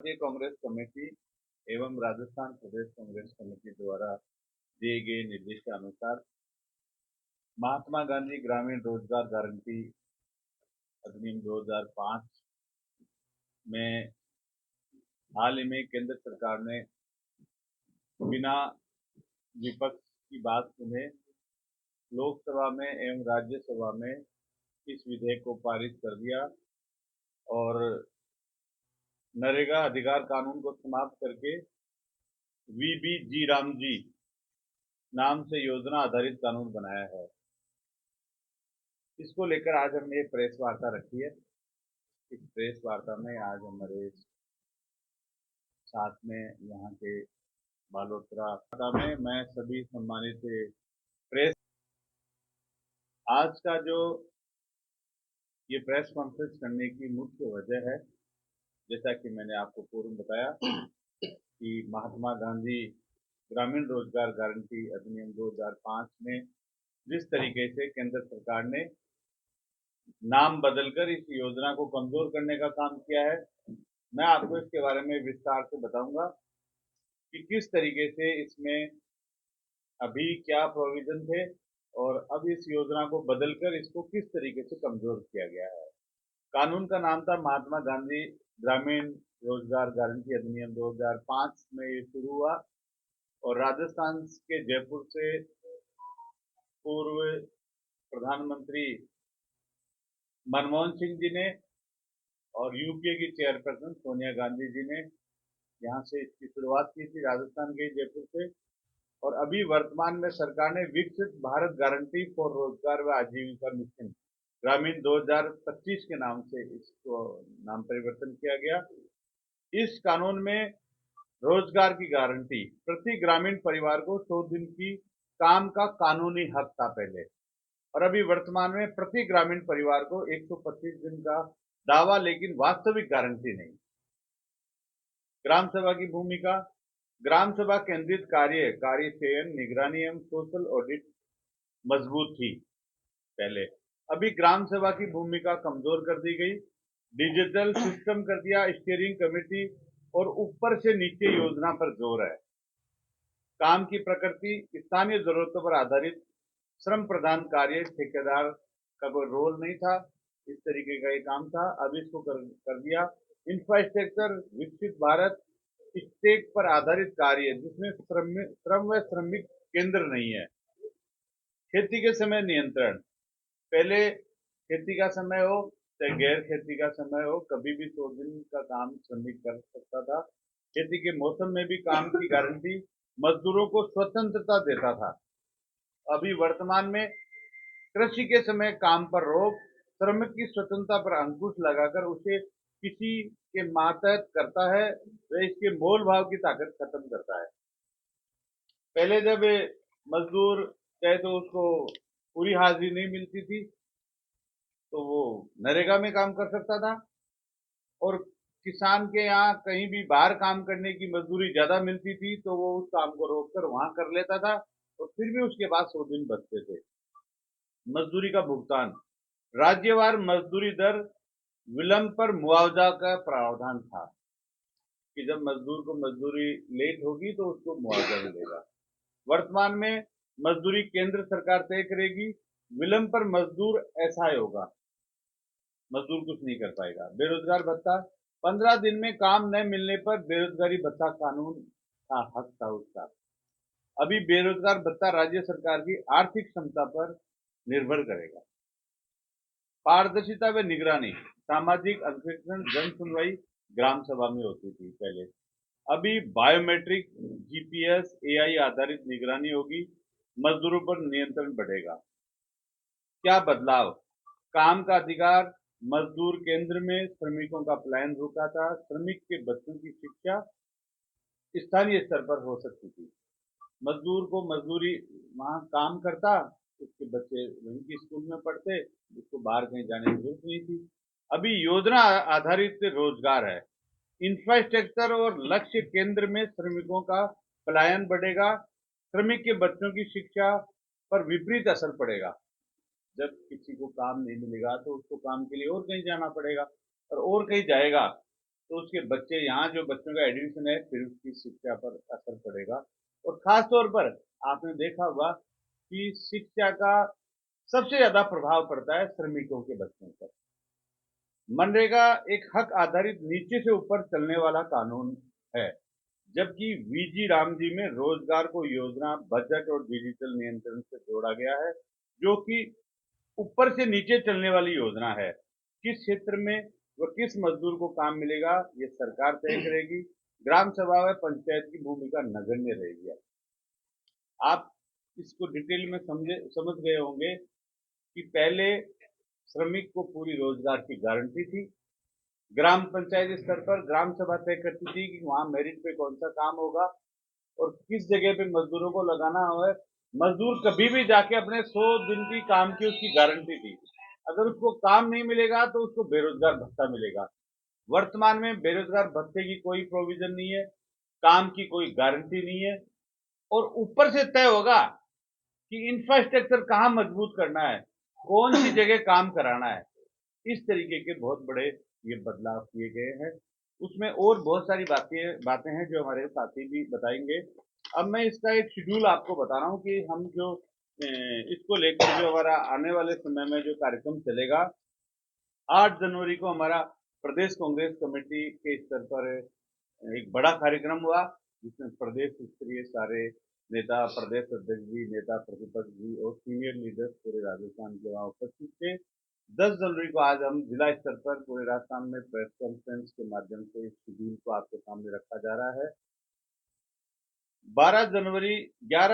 राज्य कांग्रेस कमेटी एवं राजस्थान प्रदेश कांग्रेस कमेटी द्वारा दिए गए निर्देश के अनुसार महात्मा गांधी ग्रामीण रोजगार गारंटी अधिनियम 2005 में हाल ही में केंद्र सरकार ने बिना विपक्ष की बात सुने लोकसभा में एवं राज्यसभा में इस विधेयक को पारित कर दिया और नरेगा अधिकार कानून को समाप्त करके वीबीजी रामजी नाम से योजना आधारित कानून बनाया है। इसको लेकर आज हमने एक प्रेस वार्ता रखी है। इस प्रेस वार्ता में आज हमारे साथ में यहाँ के बालोतरा में मैं सभी सम्मानित प्रेस आज का जो ये प्रेस कॉन्फ्रेंस करने की मुख्य वजह है, जैसा कि मैंने आपको पूर्व बताया कि महात्मा गांधी ग्रामीण रोजगार गारंटी अधिनियम 2005 में जिस तरीके से केंद्र सरकार ने नाम बदलकर इस योजना को कमजोर करने का काम किया है, मैं आपको इसके बारे में विस्तार से बताऊंगा कि किस तरीके से इसमें अभी क्या प्रोविजन थे और अब इस योजना को बदलकर इसको किस तरीके से कमजोर किया गया है। कानून का नाम था महात्मा गांधी ग्रामीण रोजगार गारंटी अधिनियम 2005 में ये शुरू हुआ और राजस्थान के जयपुर से पूर्व प्रधानमंत्री मनमोहन सिंह जी ने और यूपीए की चेयरपर्सन सोनिया गांधी जी ने यहाँ से इसकी शुरुआत की थी, राजस्थान के जयपुर से। और अभी वर्तमान में सरकार ने विकसित भारत गारंटी फॉर रोजगार व आजीविका मिशन ग्रामीण 2025 के नाम से इसको नाम परिवर्तन किया गया। इस कानून में रोजगार की गारंटी प्रति ग्रामीण परिवार को 100 दिन की काम का कानूनी हक था पहले, और अभी वर्तमान में प्रति ग्रामीण परिवार को 125 दिन का दावा, लेकिन वास्तविक गारंटी नहीं। ग्राम सभा की भूमिका, ग्राम सभा केंद्रित कार्य चयन, निगरानी एवं सोशल ऑडिट मजबूत थी पहले। अभी ग्राम सभा की भूमिका कमजोर कर दी गई, डिजिटल सिस्टम कर दिया, स्टीयरिंग कमेटी और ऊपर से नीचे योजना पर जोर है। काम की प्रकृति स्थानीय जरूरतों पर आधारित श्रम प्रदान कार्य, ठेकेदार का कोई रोल नहीं था, इस तरीके का ये काम था। अब इसको कर दिया। इंफ्रास्ट्रक्चर विकसित भारत स्टेक पर आधारित कार्य जिसमें श्रम व श्रमिक केंद्र नहीं है। खेती के समय नियंत्रण, पहले खेती का समय हो चाहे गैर खेती का समय हो, कभी भी 100 दिन का काम श्रमिक कर सकता था। खेती के मौसम में भी काम की गारंटी मजदूरों को स्वतंत्रता देता था। अभी वर्तमान में कृषि के समय काम पर रोक, श्रमिक की स्वतंत्रता पर अंकुश लगाकर उसे किसी के मातहत करता है, वह इसके मोल भाव की ताकत खत्म करता है। पहले जब मजदूर चाहे तो उसको पूरी हाजिरी नहीं मिलती थी तो वो नरेगा में काम कर सकता था, और किसान के यहाँ कहीं भी बाहर काम करने की मजदूरी ज्यादा मिलती थी तो वो उस काम को रोककर वहां कर लेता था और फिर भी उसके बाद 100 दिन बचते थे। मजदूरी का भुगतान, राज्यवार मजदूरी दर, विलंब पर मुआवजा का प्रावधान था कि जब मजदूर को मजदूरी लेट होगी तो उसको मुआवजा मिलेगा। वर्तमान में मजदूरी केंद्र सरकार तय करेगी, विलंब पर मजदूर असहाय होगा, मजदूर कुछ नहीं कर पाएगा। बेरोजगार भत्ता, 15 दिन में काम न मिलने पर बेरोजगारी भत्ता कानून का हक था उसका। अभी बेरोजगार भत्ता राज्य सरकार की आर्थिक क्षमता पर निर्भर करेगा। पारदर्शिता व निगरानी, सामाजिक अंकेक्षण जन सुनवाई ग्राम सभा में होती थी पहले, अभी बायोमेट्रिक, जीपीएस, एआई आधारित निगरानी होगी, मजदूरों पर नियंत्रण बढ़ेगा। क्या बदलाव, काम का अधिकार, मजदूर केंद्र में, श्रमिकों का पलायन रुका था, श्रमिक के बच्चों की शिक्षा स्थानीय स्तर पर हो सकती थी। मजदूर को मजदूरी वहां काम करता, उसके बच्चे वहीं के स्कूल में पढ़ते, उसको बाहर कहीं जाने की जरूरत नहीं थी। अभी योजना आधारित रोजगार है, इंफ्रास्ट्रक्चर और लक्ष्य केंद्र में श्रमिकों का पलायन बढ़ेगा, श्रमिक के बच्चों की शिक्षा पर विपरीत असर पड़ेगा। जब किसी को काम नहीं मिलेगा तो उसको काम के लिए और कहीं जाना पड़ेगा, और कहीं जाएगा तो उसके बच्चे यहाँ जो बच्चों का एडमिशन है फिर उसकी शिक्षा पर असर पड़ेगा। और खास तौर पर आपने देखा होगा कि शिक्षा का सबसे ज्यादा प्रभाव पड़ता है श्रमिकों के बच्चों पर। मनरेगा एक हक आधारित नीचे से ऊपर चलने वाला कानून है, जबकि वीजी राम जी में रोजगार को योजना, बजट और डिजिटल नियंत्रण से जोड़ा गया है, जो कि ऊपर से नीचे चलने वाली योजना है। किस क्षेत्र में व किस मजदूर को काम मिलेगा, ये सरकार तय करेगी। ग्राम सभा व पंचायत की भूमिका नगण्य रहेगी। आप इसको डिटेल में समझ गए होंगे कि पहले श्रमिक को पूरी रोजगार की गारंटी थी। ग्राम पंचायत स्तर पर ग्राम सभा तय करती थी कि वहां मेरिट पे कौन सा काम होगा और किस जगह पे मजदूरों को लगाना है। मजदूर कभी भी जाके अपने 100 दिन की काम की उसकी गारंटी थी। अगर उसको काम नहीं मिलेगा तो उसको बेरोजगार भत्ता मिलेगा। वर्तमान में बेरोजगार भत्ते की कोई प्रोविजन नहीं है, काम की कोई गारंटी नहीं है, और ऊपर से तय होगा कि इंफ्रास्ट्रक्चर कहाँ मजबूत करना है, कौन सी जगह काम कराना है। इस तरीके के बहुत बड़े ये बदलाव किए गए हैं। उसमें और बहुत सारी बातें हैं जो हमारे साथी भी बताएंगे। अब मैं इसका एक शेड्यूल आपको बता रहा हूँ कि हम जो इसको लेकर जो हमारा आने वाले समय में जो कार्यक्रम चलेगा। 8 जनवरी को हमारा प्रदेश कांग्रेस कमेटी के स्तर पर एक बड़ा कार्यक्रम हुआ, जिसमें प्रदेश स्तरीय सारे नेता, प्रदेश अध्यक्ष जी, नेता प्रतिपक्ष जी और सीनियर लीडर्स पूरे राजस्थान के वहां उपस्थित थे। 10 जनवरी को आज हम जिला स्तर पर पूरे राजस्थान में प्रेस कॉन्फ्रेंस के माध्यम से इस शेड्यूल को आपके सामने रखा जा रहा है। 11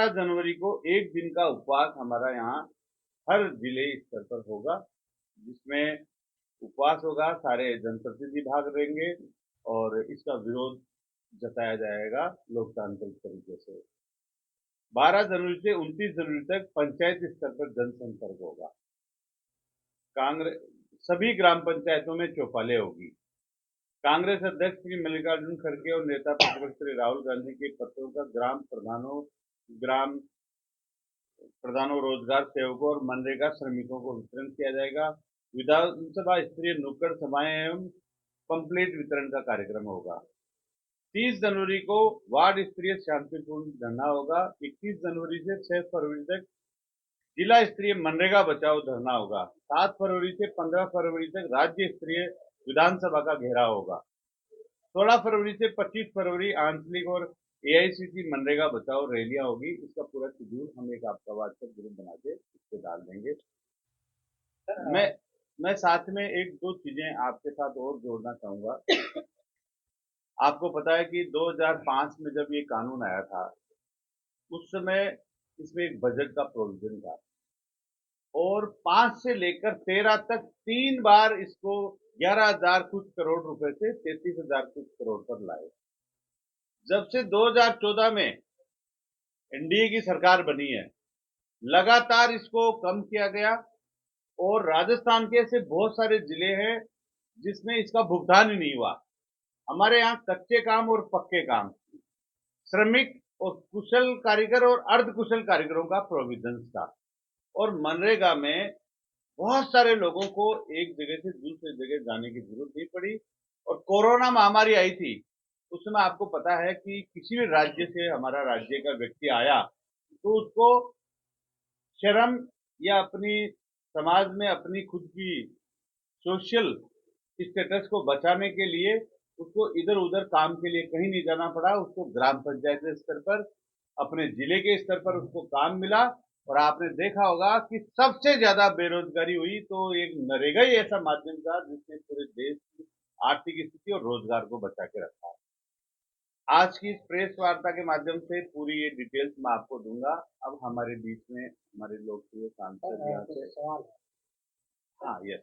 जनवरी को एक दिन का उपवास हमारा यहाँ हर जिले स्तर पर होगा, जिसमें उपवास होगा, सारे जनप्रतिनिधि भाग लेंगे और इसका विरोध जताया जाएगा लोकतांत्रिक तरीके से। 12 जनवरी से 29 जनवरी तक पंचायत स्तर पर जनसंपर्क होगा। कांग्रेस सभी ग्राम पंचायतों में चौपालें होगी। कांग्रेस अध्यक्ष श्री मल्लिकार्जुन खड़गे और नेता प्रतिपक्ष श्री राहुल गांधी के पत्रों का ग्राम प्रधानों, रोजगार सेवकों और मनरेगा श्रमिकों को वितरण किया जाएगा। विधानसभा स्तरीय नुक्कड़ सभाएं एवं पंपलेट वितरण का कार्यक्रम होगा। 30 जनवरी को वार्ड स्तरीय शांतिपूर्ण धरना होगा। 21 जनवरी से 6 फरवरी तक जिला स्तरीय मनरेगा बचाओ धरना होगा। 7 फरवरी से 15 फरवरी तक राज्य स्तरीय विधानसभा का घेराव होगा। 16 फरवरी से 25 फरवरी आंचलिक और एआईसीसी मनरेगा बचाओ रैलियां होगी। इसका पूरा शेड्यूल हम एक आपका व्हाट्सएप ग्रुप बना के इस पे डाल देंगे। मैं साथ में एक दो चीजें आपके साथ और जोड़ना चाहूंगा। आपको पता है कि 2005 में जब ये कानून आया था, उस समय इसमें एक बजट का प्रोविजन था और 5 से लेकर 13 तक 3 बार इसको 11,000 कुछ करोड़ रुपए से 33,000 कुछ करोड़ पर लाए। जब से 2014 में एनडीए की सरकार बनी है, लगातार इसको कम किया गया और राजस्थान के ऐसे बहुत सारे जिले हैं जिसमें इसका भुगतान ही नहीं हुआ। हमारे यहाँ कच्चे काम और पक्के काम, श्रमिक और कुशल कारीगर और अर्ध कुशल कारीगरों का प्रोविजन था और मनरेगा में बहुत सारे लोगों को एक जगह से दूसरी जगह जाने की जरूरत नहीं पड़ी। और कोरोना महामारी आई थी, उस समय आपको पता है कि किसी भी राज्य से हमारा राज्य का व्यक्ति आया तो उसको शर्म या अपनी समाज में अपनी खुद की सोशल स्टेटस को बचाने के लिए उसको इधर उधर काम के लिए कहीं नहीं जाना पड़ा। उसको ग्राम पंचायत स्तर पर, अपने जिले के स्तर पर उसको काम मिला और आपने देखा होगा कि सबसे ज्यादा बेरोजगारी हुई तो एक नरेगा ही ऐसा माध्यम था जिसने पूरे देश की आर्थिक स्थिति और रोजगार को बचा के रखा है। आज की इस प्रेस वार्ता के माध्यम से पूरी ये डिटेल्स मैं आपको दूंगा। अब हमारे बीच में हमारे लोकप्रिय सांसद यहाँ से सवाल है। हाँ yes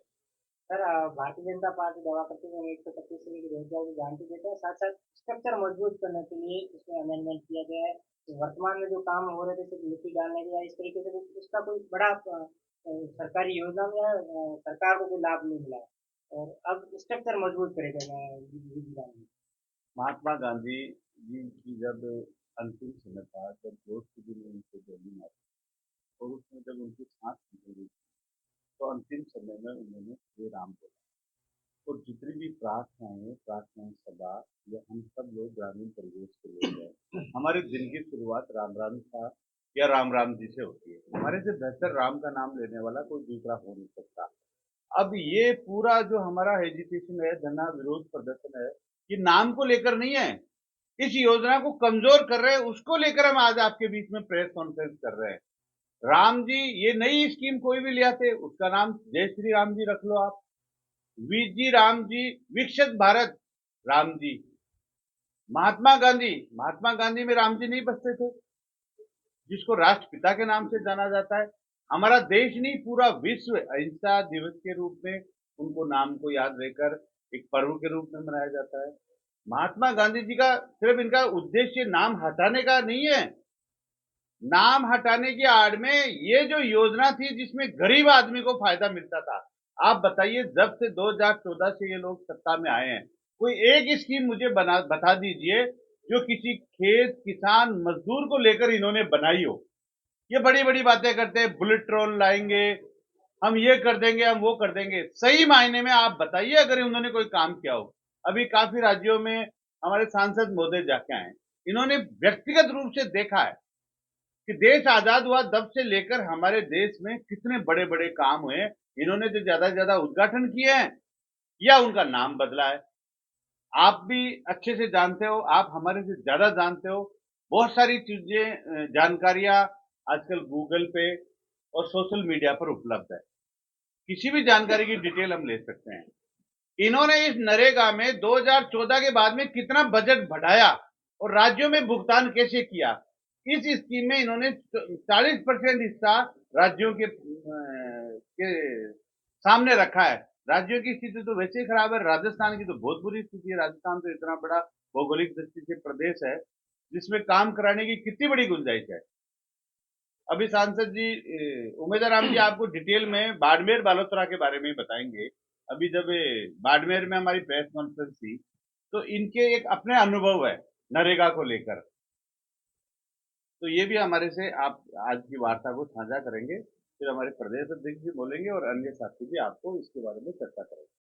sir, Bharatiya Janata party दावा करती है 125 से लेकर रोजगार की गारंटी देते हैं, साथ साथ स्ट्रक्चर मजबूत करने के लिए इसमें अमेंडमेंट किया गया है। तो वर्तमान में जो काम हो रहे थे सिर्फ मिट्टी डालने के या इस तरीके से उसका कोई बड़ा सरकारी योजना में या सरकार को कोई लाभ नहीं मिला है। और अब स्ट्रक्चर मजबूत करेगा विधि। महात्मा गांधी जी की जब अंतिम समय था, जब दोस्त के दिन उनको गोली मारी और उसमें जब उनकी सांस निकल गई तो अंतिम समय में उन्होंने श्री राम बोला। और जितनी भी प्रार्थनाएं सभा, ये हम सब लोग ग्रामीण परिवेश के लोग हैं। हमारे दिन की शुरुआत राम राम था या राम राम जी से होती है। हमारे से बेहतर राम का नाम लेने वाला कोई दूसरा हो नहीं सकता। अब ये पूरा जो हमारा हेजिटेशन है, धरना विरोध प्रदर्शन है, ये नाम को लेकर नहीं है, इस योजना को कमजोर कर रहे हैं, उसको लेकर हम आज आपके बीच में प्रेस कॉन्फ्रेंस कर रहे हैं। राम जी, ये नई स्कीम कोई भी ले आते, उसका नाम जय श्री राम जी रख लो आप। वीजी राम जी, विकसित भारत राम जी। महात्मा गांधी में राम जी नहीं बसते थे, जिसको राष्ट्रपिता के नाम से जाना जाता है। हमारा देश नहीं, पूरा विश्व अहिंसा दिवस के रूप में उनको नाम को याद देकर एक पर्व के रूप में मनाया जाता है। महात्मा गांधी जी का सिर्फ इनका उद्देश्य नाम हटाने का नहीं है, नाम हटाने की आड़ में ये जो योजना थी जिसमें गरीब आदमी को फायदा मिलता था। आप बताइए, जब से 2014 से ये लोग सत्ता में आए हैं, कोई एक स्कीम मुझे बता दीजिए जो किसी खेत किसान मजदूर को लेकर इन्होंने बनाई हो। ये बड़ी बड़ी बातें करते हैं, बुलेट ट्रेन लाएंगे, हम ये कर देंगे, हम वो कर देंगे। सही मायने में आप बताइए अगर उन्होंने कोई काम किया हो। अभी काफी राज्यों में हमारे सांसद महोदय जाके आए, इन्होंने व्यक्तिगत रूप से देखा है कि देश आजाद हुआ तब से लेकर हमारे देश में कितने बड़े बड़े काम हुए। इन्होंने जो ज्यादा से ज्यादा उद्घाटन किए हैं या उनका नाम बदला है। आप भी अच्छे से जानते हो, आप हमारे से ज्यादा जानते हो। बहुत सारी चीजें, जानकारियां आजकल गूगल पे और सोशल मीडिया पर उपलब्ध है। किसी भी जानकारी की डिटेल हम ले सकते हैं। इन्होंने इस नरेगा में 2014 के बाद में कितना बजट बढ़ाया और राज्यों में भुगतान कैसे किया। इस स्कीम में इन्होंने 40% हिस्सा राज्यों के सामने रखा है। राज्यों की स्थिति तो वैसे ही खराब है, राजस्थान की तो बहुत बुरी स्थिति है। राजस्थान तो इतना बड़ा भौगोलिक दृष्टि से प्रदेश है जिसमें काम कराने की कितनी बड़ी गुंजाइश है। अभी सांसद जी उमेदराम जी आपको डिटेल में बाड़मेर बालोतरा के बारे में बताएंगे। अभी जब बाड़मेर में हमारी प्रेस कॉन्फ्रेंस थी तो इनके एक अपने अनुभव है नरेगा को लेकर, तो ये भी हमारे से आप आज की वार्ता को साझा करेंगे। फिर हमारे प्रदेश अध्यक्ष जी बोलेंगे और अन्य साथी भी आपको इसके बारे में चर्चा करेंगे।